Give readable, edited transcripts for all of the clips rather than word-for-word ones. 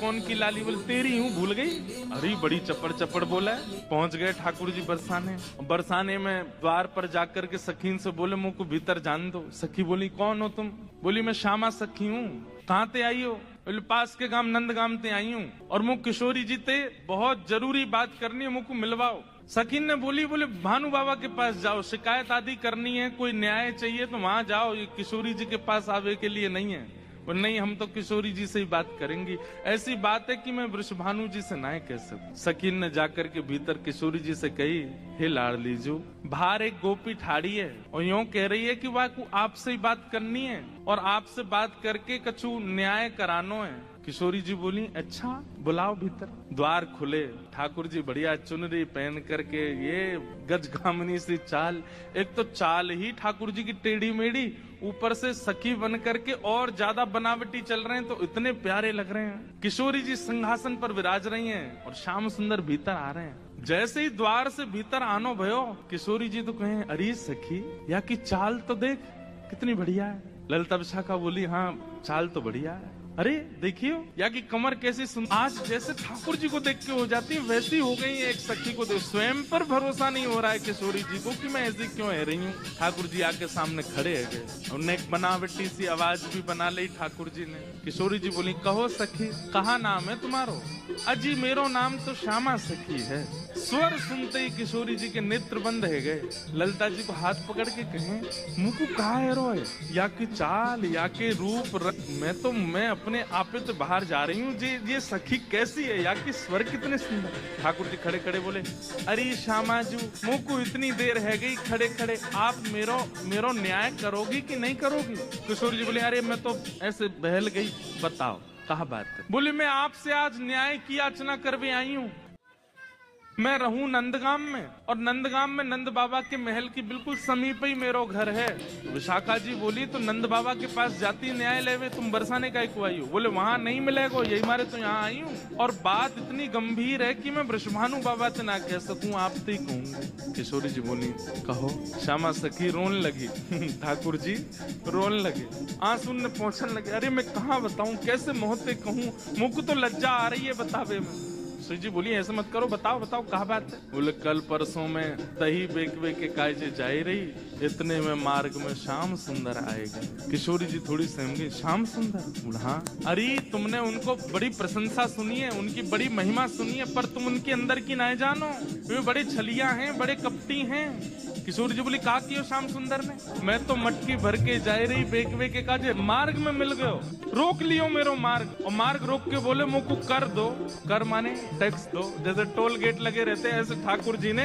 कौन की लाली? बोले तेरी हूँ, भूल गई? अरे बड़ी चपड़ चपड़ बोला है। पहुंच गए ठाकुर जी बरसाने। बरसाने में द्वार पर जाकर के सखीन से बोले मुझ को भीतर जान दो। सखी बोली कौन हो तुम? बोली मैं श्यामा सखी हूँ। कहाँ ते आई हो? बोले पास के गांव नंद गांव ते आई हूँ और मुझ किशोरी जी ते बहुत जरूरी बात करनी है, मुझको मिलवाओ। सकीन ने बोली बोले भानु बाबा के पास जाओ, शिकायत आदि करनी है, कोई न्याय चाहिए तो वहां जाओ, ये किशोरी जी के पास आवे के लिए नहीं है। और नहीं हम तो किशोरी जी से ही बात करेंगी। ऐसी बात है कि मैं वृषभानु जी से ना कह सकूं। सकीन ने जाकर के भीतर किशोरी जी से कही, हे लाडली जो, बाहर एक गोपी ठाड़ी है और यूं कह रही है कि वह को आपसे ही बात करनी है और आपसे बात करके कछु न्याय करानो है। किशोरी जी बोली अच्छा बुलाओ भीतर। द्वार खुले, ठाकुर जी बढ़िया चुनरी पहन करके, ये गजगामिनी सी चाल, एक तो चाल ही ठाकुर जी की टेढ़ी मेढ़ी, ऊपर से सखी बन करके और ज्यादा बनावटी चल रहे हैं तो इतने प्यारे लग रहे हैं। किशोरी जी सिंहासन पर विराज रही हैं और श्याम सुंदर भीतर आ रहे हैं। जैसे ही द्वार से भीतर आनो भयो, किशोरी जी तो कहें अरे सखी या की चाल तो देख कितनी बढ़िया है। ललिता विशाखा बोली हाँ चाल तो बढ़िया है। अरे देखियो या की कमर कैसी सुंदर, आज जैसे ठाकुर जी को देख के हो जाती है वैसी हो गई है। एक सखी को देख स्वयं पर भरोसा नहीं हो रहा है किशोरी जी को कि मैं ऐसी क्यों है रही हूँ। ठाकुर जी आके सामने खड़े है गए, उन्हें एक बनावटी सी आवाज भी बना ली ठाकुर जी ने। किशोरी जी बोली कहो सखी कहा नाम है तुम्हारो? अजी मेरो नाम तो श्यामा सखी है। स्वर सुनते ही किशोरी जी के नेत्र बंद है गए। ललिता जी को हाथ पकड़ के कहें मुझको कहा है रोए, या की चाल या के रूप मैं अपने आपे तो बाहर जा रही हूँ। ये सखी कैसी है, या की स्वर कितने सुंदर। ठाकुर जी खड़े खड़े बोले अरे श्यामा जी मुझको इतनी देर है गई खड़े खड़े, आप मेरो न्याय करोगी कि नहीं करोगी? किशोरी जी बोले अरे मैं तो ऐसे बहल गई, बताओ कहा बात है? बोले मैं आपसे आज न्याय की याचना करवे आई हूँ। मैं रहूं नंदगाम में और नंदगाम में नंद बाबा के महल की बिल्कुल समीप ही मेरो घर है। विशाखा जी बोली तो नंद बाबा के पास जाती न्याय लेवे, तुम बरसाने का आई हो? बोले वहां नहीं मिलेगा, यही मारे तो यहाँ आई हूँ। और बात इतनी गंभीर है कि मैं वृषभानु बाबा से ना कह सकूं, आप तो ही कहूंगी। किशोरी जी बोली कहो। श्यामा सखी रोने लगी ठाकुर जी रोने लगे, आंसू ने पहुंचने लगे। अरे मैं कहाँ बताऊं, कैसे मोहते कहूँ, मुझको तो लज्जा आ रही है बतावे में। श्री जी बोली ऐसे मत करो, बताओ बताओ कहा बात है? बोले कल परसों में दही बेकवे के कायजे जाई रही, इतने में मार्ग में श्याम सुंदर आएगा। किशोरी जी थोड़ी सहम गई, श्याम सुंदर? हाँ। अरे तुमने उनको बड़ी प्रशंसा सुनी है, उनकी बड़ी महिमा सुनी है, पर तुम उनके अंदर की ना जानो, वे बड़े छलिया हैं, बड़े कपटी हैं। किशोरी जी बोली कहा कियो श्याम सुंदर ने? मैं तो मटकी भर के जाए रही बेकवे के काजे, मार्ग में मिल गयो, रोक लियो मेरो मार्ग। और मार्ग रोक के बोले मुझको कर दो। कर माने टैक्स दो, जैसे टोल गेट लगे रहते हैं ऐसे ठाकुर जी ने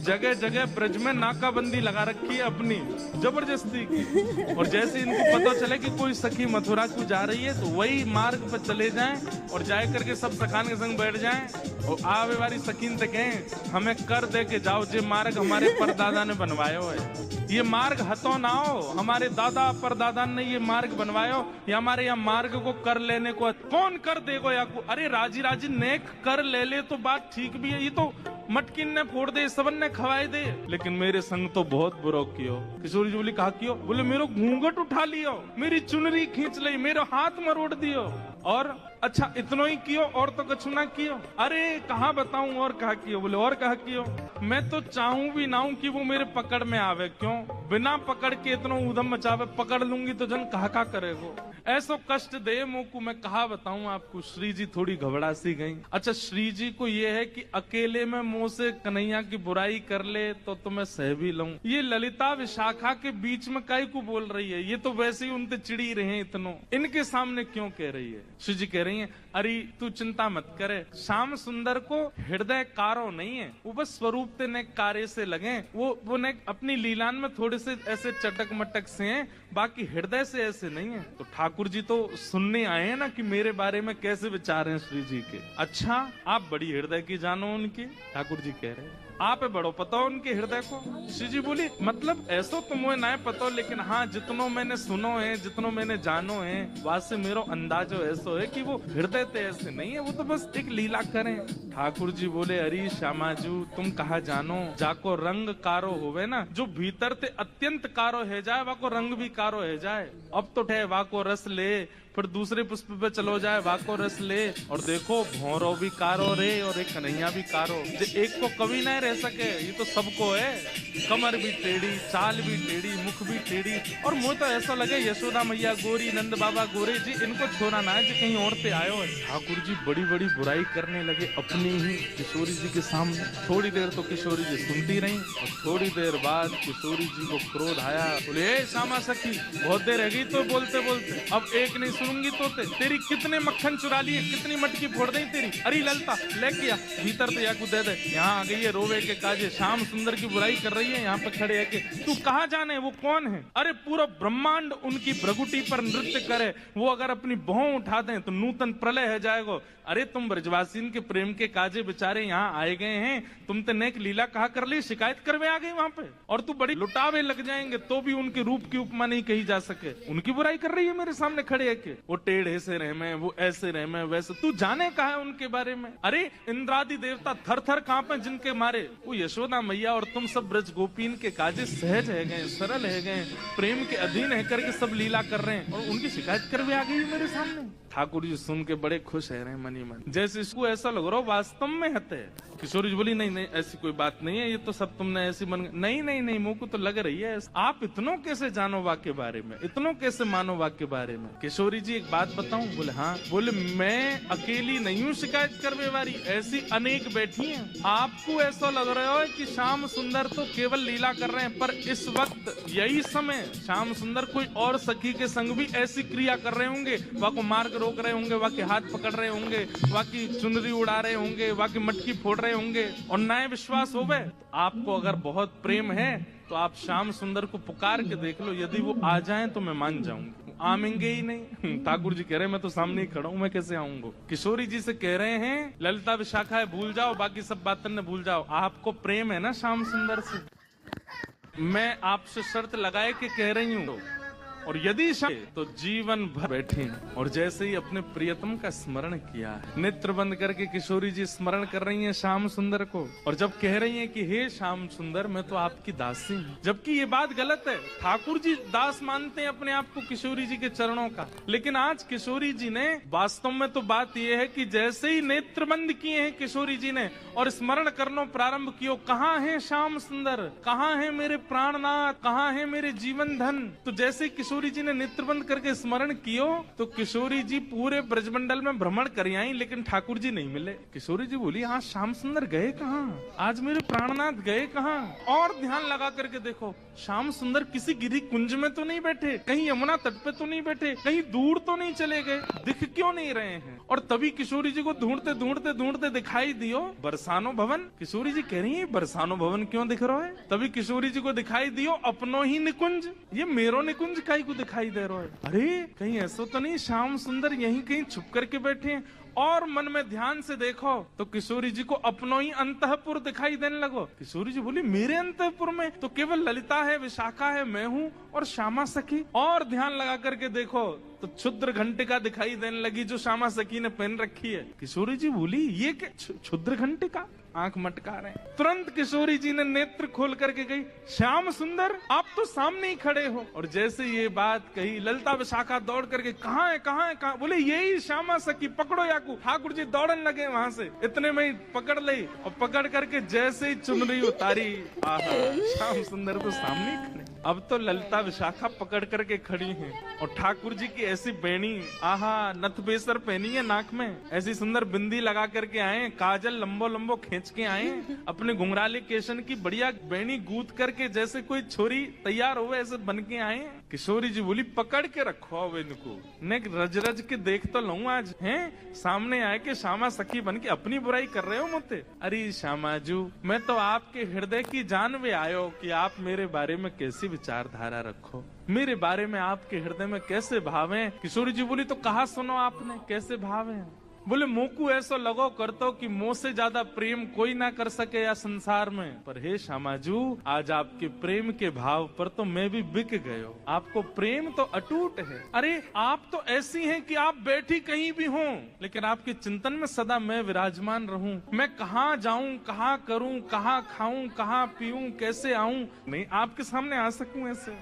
जगह जगह ब्रज में नाकाबंदी लगा रखी है अपनी जबरदस्ती की। और जैसे इनको पता चले कि कोई सखी मथुरा को जा रही है तो वही मार्ग पर चले जाएं और जाए करके सब सखान के संग बैठ जाएं और आवे वाली सकीन से कहें हमें कर दे के जाओ, जे मार्ग हमारे परदादा ने बनवायो है। ये मार्ग हतो ना हो, हमारे दादा परदादा ने ये मार्ग बनवायो, या हमारे यहाँ मार्ग को कर लेने को कौन कर देगो या को? अरे राजी राजी नेक कर ले तो बात ठीक भी है, ये तो मटकिन ने फोड़ दे, सबन ने खवाए दे, लेकिन मेरे संग तो बहुत बुरा कियो। किशोरी जी बोली कहा कियो? बोले मेरो घूंघट उठा लियो, मेरी चुनरी खींच ली, मेरो हाथ मरोड़ दियो, और अच्छा इतनो ही कियो और तो कछु ना कियो? अरे कहाँ बताऊं और कहा कियो? बोले और कहा कियो? मैं तो चाहूं भी ना हूं कि वो मेरे पकड़ में आवे, क्यों? बिना पकड़ के इतना उधम मचावे, पकड़ लूंगी तो जन कहा करेगो, ऐसो कष्ट दे मुझको, मैं कहा बताऊं आपको। श्री जी थोड़ी घबरा सी गई। अच्छा श्री जी को ये है कि अकेले में मुंह से कन्हैया की बुराई कर ले तो मैं सह भी लूं, ये ललिता विशाखा के बीच में काई को बोल रही है? ये तो वैसे ही उनसे चिड़ी रहे इतनो, इनके सामने क्यों कह रही है? श्री जी कह रही है अरे तू चिंता मत करे, श्याम सुंदर को हृदय कारो नहीं है, वो बस स्वरूप ते ने कार्य से लगे, वो ने अपनी लीलान में थोड़े से ऐसे चटक मटक से हैं, बाकी हृदय से ऐसे नहीं है। तो ठाकुर जी तो सुनने आए हैं ना कि मेरे बारे में कैसे विचार हैं श्री जी के। अच्छा आप बड़ी हृदय की जानो उनकी? ठाकुर जी कह रहे हैं आप बड़ो पता हो उनके हृदय को। श्री जी बोली मतलब ऐसो तुम्हें ना पता, लेकिन हाँ जितनो मैंने सुनो है, जितनो मैंने जानो है, वहां से मेरो अंदाजो ऐसो है कि वो हृदय ते ऐसे नहीं है, वो तो बस एक लीला करें। ठाकुर जी बोले अरे श्यामाजू तुम कहा जानो, जाको रंग कारो होवे ना, जो भीतर ते अत्यंत कारो है जाए वाको रंग भी कारो है जाए। अब तो ठे वाको रस ले फिर दूसरे पुष्प पे चलो जाए वाको रस ले, और देखो भौरो भी कारो रे और एक कन्हैया भी कारो। जे एक को कभी नहीं रह सके, ये तो सबको है। कमर भी टेढ़ी, चाल भी टेढ़ी, मुख भी टेढ़ी, और मुझे तो ऐसा लगे यशोदा मैया गोरी, नंद बाबा गोरे जी, इनको छोड़ा ना है जो कहीं और पे आयो है। ठाकुर जी बड़ी बड़ी बुराई करने लगे अपनी ही किशोरी जी के सामने। थोड़ी देर तो किशोरी जी सुनती रही, और थोड़ी देर बाद किशोरी जी को क्रोध आया। बोले श्यामा सखी, बहुत देर रह गई तो बोलते बोलते, अब एक नहीं सुनूंगी तो तेरी कितने मक्खन चुरा लिए, कितनी मटकी फोड़ दी तेरी। अरे ललता लेके आ भीतर, तो याकू दे दे। यहाँ आ गई है रोवे के काजे, श्याम सुंदर की बुराई कर रही है यहाँ पे खड़े है कि तू कहाँ जाने, वो कौन है? अरे पूरा ब्रह्मांड उनकी भ्रगुटी पर नृत्य करे, वो अगर अपनी भौं उठा दें तो नूतन प्रलय है जाएगा। अरे तुम ब्रजवासीन के प्रेम के काजे बेचारे यहाँ आए गए हैं, तुम तो नेक लीला कहा कर ली, शिकायत करवे आ गई वहां पे, और तू बड़ी लुटावे लग जाएंगे तो भी उनके रूप की उपमा नहीं कही जा सके। उनकी बुराई कर रही है मेरे सामने खड़े है के वो टेढ़े से रह में, वो ऐसे रह में, वैसे तू जाने कहा है उनके बारे में। अरे इंद्रादि देवता थर थर कांपे जिनके मारे, वो यशोदा मैया और तुम सब ब्रज गोपीन के काजे सहज है गए, सरल है गए, प्रेम के अधीन है करके सब लीला कर रहे हैं, और उनकी शिकायत करवे आ गई मेरे सामने। ठाकुर जी सुन के बड़े खुश है रहे मनी मन, जैसे इसको ऐसा लग रहा हो वास्तव में हते। किशोरी जी बोली नहीं नहीं ऐसी कोई बात नहीं है, ये तो सब तुमने ऐसी मन, नहीं नहीं नहीं मुझ को तो लग रही है। आप इतनों कैसे जानो वाक्य के बारे में, इतनों कैसे मानो वाक्य के बारे में? किशोरी जी एक बात बताऊं? बोले हाँ। बोले मैं अकेली नहीं हूँ शिकायत करने वाली, ऐसी अनेक बैठी हैं। आपको ऐसा लग रहा है कि श्याम सुंदर तो केवल लीला कर रहे हैं, पर इस वक्त यही समय श्याम सुंदर कोई और सखी के संग भी ऐसी क्रिया कर रहे होंगे, वह को मार्ग रोक रहे होंगे, वह के हाथ पकड़ रहे होंगे, वह की चुनरी उड़ा रहे होंगे, वह की मटकी फोड़ रहे होंगे, और नए विश्वास होवे। तो आपको अगर बहुत प्रेम है तो आप श्याम सुंदर को पुकार के देख लो, यदि वो आ जाएं तो मैं मान जाऊंगी। आमेंगे ही नहीं। ठाकुर जी कह रहे हैं मैं तो सामने ही खड़ा हूं, मैं कैसे आऊंगा? किशोरी जी से कह रहे हैं ललिता विशाखा है भूल जाओ, बाकी सब बातें न भूल जाओ, आपको प्रेम है ना श्याम सुंदर से? मैं आपसे शर्त लगाए के कह रही हूँ, और यदि तो जीवन भर बैठे, और जैसे ही अपने प्रियतम का स्मरण किया है, नेत्र बंद करके किशोरी जी स्मरण कर रही हैं श्याम सुंदर को, और जब कह रही हैं कि हे श्याम सुंदर मैं तो आपकी दासी हूँ, जबकि ये बात गलत है। ठाकुर जी दास मानते हैं अपने आप को किशोरी जी के चरणों का, लेकिन आज किशोरी जी ने वास्तव में तो बात यह है कि जैसे ही नेत्र बंद किए हैं किशोरी जी ने और स्मरण करना प्रारंभ किया, कहाँ है श्याम सुंदर, कहाँ है मेरे प्राणनाथ, कहाँ है मेरे जीवन धन? तो जैसे किशोरी जी ने नेत्र बंद करके स्मरण कियो तो किशोरी जी पूरे ब्रजमंडल में भ्रमण कर आई, लेकिन ठाकुर जी नहीं मिले। किशोरी जी बोली हाँ श्याम सुंदर गए कहाँ, आज मेरे प्राणनाथ गए कहाँ? और ध्यान लगा करके देखो, श्याम सुंदर किसी गिरी कुंज में तो नहीं बैठे, कहीं यमुना तट पे तो नहीं बैठे, कहीं दूर तो नहीं चले गए, दिख क्यों नहीं रहे हैं? और तभी किशोरी जी को ढूंढते ढूंढते ढूंढते दिखाई दियो बरसानो भवन। किशोरी जी कह रही है बरसानो भवन क्यों दिख रहा है? तभी किशोरी जी को दिखाई दियो अपनो ही निकुंज, ये मेरो निकुंज काई को दिखाई दे रहा है? अरे कहीं ऐसा तो नहीं श्याम सुंदर यहीं कहीं छुप करके बैठे हैं? और मन में ध्यान से देखो तो किशोरी जी को अपनो ही अंतःपुर दिखाई देने लगो। किशोरी जी बोली मेरे अंतःपुर में तो केवल ललिता है, विशाखा है, मैं हूँ और श्यामा सखी। और ध्यान लगा करके देखो तो क्षुद्र घंटिका दिखाई देने लगी जो श्यामा सखी ने पहन रखी है। किशोरी जी बोली ये क्या क्षुद्र घंटिका? आंख मटका रहे हैं। तुरंत किशोरी जी ने नेत्र खोल करके गई, श्याम सुंदर आप तो सामने ही खड़े हो। और जैसे ये बात कही ललिता विशाखा दौड़ करके कहाँ है कहाँ है कहाँ? बोले यही श्यामा सखी, पकड़ो याकू। ठाकुर जी दौड़न लगे वहां से, इतने में ही पकड़ ली, और पकड़ करके जैसे ही चुनरी उतारी, आहा श्याम सुंदर तो सामने ही खड़े। अब तो ललिता विशाखा पकड़ करके खड़ी हैं, और ठाकुर जी की ऐसी बेणी, आहा नथ बेसर पहनी है नाक में, ऐसी सुंदर बिंदी लगा करके आए, काजल लंबो लंबो खींच के आए, अपने घुंघराले केशन की बढ़िया बेणी गूंथ करके जैसे कोई छोरी तैयार हो ऐसे बन के आए। किशोरी जी बोली पकड़ के रखो अब इनको, ने रज रज के देख तो लूं आज हैं, सामने आए के श्यामा सखी बन के अपनी बुराई कर रहे हो मुझे। अरे श्यामाजू मैं तो आपके हृदय की जान में आयो कि आप मेरे बारे में कैसी विचारधारा रखो, मेरे बारे में आपके हृदय में कैसे भाव हैं। किशोरी जी बोली तो कहा सुनो आपने कैसे भाव हैं? बोले मोकू ऐसा लगो करतो कि मोह से ज्यादा प्रेम कोई ना कर सके या संसार में, पर हे श्यामाजू आज आपके प्रेम के भाव पर तो मैं भी बिक गयो। आपको प्रेम तो अटूट है। अरे आप तो ऐसी हैं कि आप बैठी कहीं भी हो लेकिन आपके चिंतन में सदा मैं विराजमान रहूं। मैं कहाँ जाऊं, कहाँ करूं, कहाँ खाऊं, कहाँ पीऊं, कैसे आऊं, नहीं आपके सामने आ सकूं ऐसे।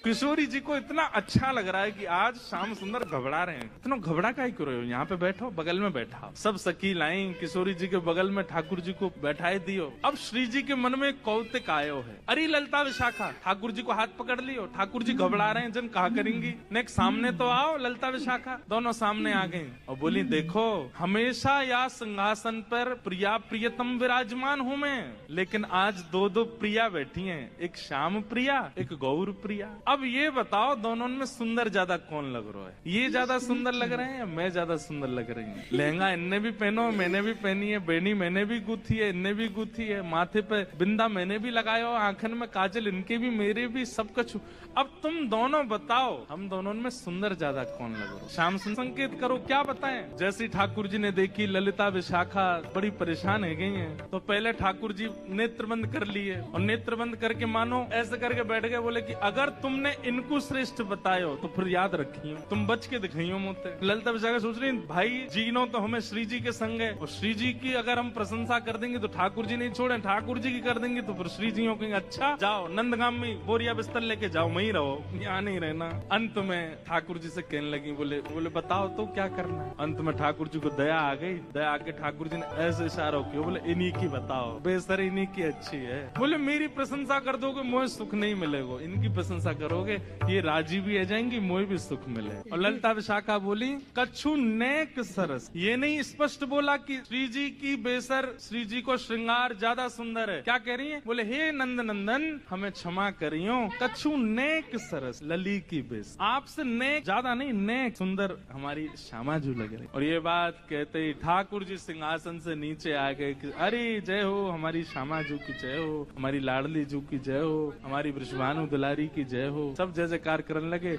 किशोरी जी को इतना अच्छा लग रहा है कि आज श्याम सुंदर घबरा रहे हैं। इतना घबरा का ही करो, यहाँ पे बैठो, बगल में बैठा। सब सखी लाई किशोरी जी के बगल में ठाकुर जी को बैठाए दियो। अब श्री जी के मन में कौतिक आयो है, अरे ललता विशाखा, ठाकुर जी को हाथ पकड़ लियो। ठाकुर जी घबरा रहे हैं, जन कहा करेंगी। नेक्स्ट सामने तो आओ ललता विशाखा। दोनों सामने आ गई और बोली, देखो हमेशा या सिंहासन पर प्रिया प्रियतम विराजमान हूँ मैं, लेकिन आज दो दो प्रिया बैठी हैं, एक श्याम प्रिया, एक गौर प्रिया। अब ये बताओ दोनों में सुंदर ज्यादा कौन लग रहा है? ये ज्यादा सुंदर लग रहे हैं या मैं ज्यादा सुंदर लग रही हूँ? लहंगा इनने भी पहनो, मैंने भी पहनी है, बेनी मैंने भी गुथी है, इनने भी गुथी है, माथे पे बिंदा मैंने भी लगाया, आंखन में काजल इनके भी, मेरे भी, सब कुछ। अब तुम दोनों बताओ हम दोनों में सुंदर ज्यादा कौन लग रहा है? श्याम संकेत करो, क्या बताएं? जैसी ठाकुर जी ने देखी ललिता विशाखा बड़ी परेशान है गई है, तो पहले ठाकुर जी नेत्र बंद कर लिए और नेत्र बंद करके मानो ऐसे करके बैठ गए। बोले कि अगर तुमने इनको श्रेष्ठ बतायो तो फिर याद रखियो, तुम बच के दिखाइयो मोते। ललिता विशाखा सोच रही भाई जीनो तो हमें श्री जी के संग है, और श्री जी की अगर हम प्रशंसा कर देंगे तो ठाकुर जी नहीं छोड़े, ठाकुर जी की कर देंगे तो फिर श्री जी कहेंगे अच्छा जाओ नंदगामी बोरिया बिस्तर लेके जाओ, वहीं रहो, यहाँ नहीं रहना। अंत में ठाकुर जी से कहने लगी, बोले बताओ तो क्या करना है? अंत में ठाकुर जी को दया आ गई। दया आके ठाकुर जी ने ऐसे इशारा किया, बोले इन्हीं की बताओ, बेसर इन्हीं की अच्छी है। बोले मेरी प्रशंसा कर दोगे मुझे सुख नहीं मिलेगा, इनकी प्रशंसा करोगे ये राजी भी आ जाएंगी, मुझे भी सुख मिले। और ललिता विशाखा बोली कछु नेक सरस, ये नहीं स्पष्ट बोला कि श्री जी की बेसर, श्री जी को श्रृंगार ज्यादा सुंदर है। क्या कह रही है? बोले हे नंद नंदन हमें क्षमा करियो, कछु नेक सरस लली की बेस, आपसे नेक ज्यादा नहीं, नेक सुंदर हमारी श्यामाजू लग रही। और ये बात कहते ही ठाकुर जी सिंहासन से नीचे आ गए कि अरे जय हो हमारी श्यामाजू की जय हो, हमारी लाडली जू की जय हो, हमारी वृषभानु दुलारी की जय हो। सब जय जयकार करने लगे।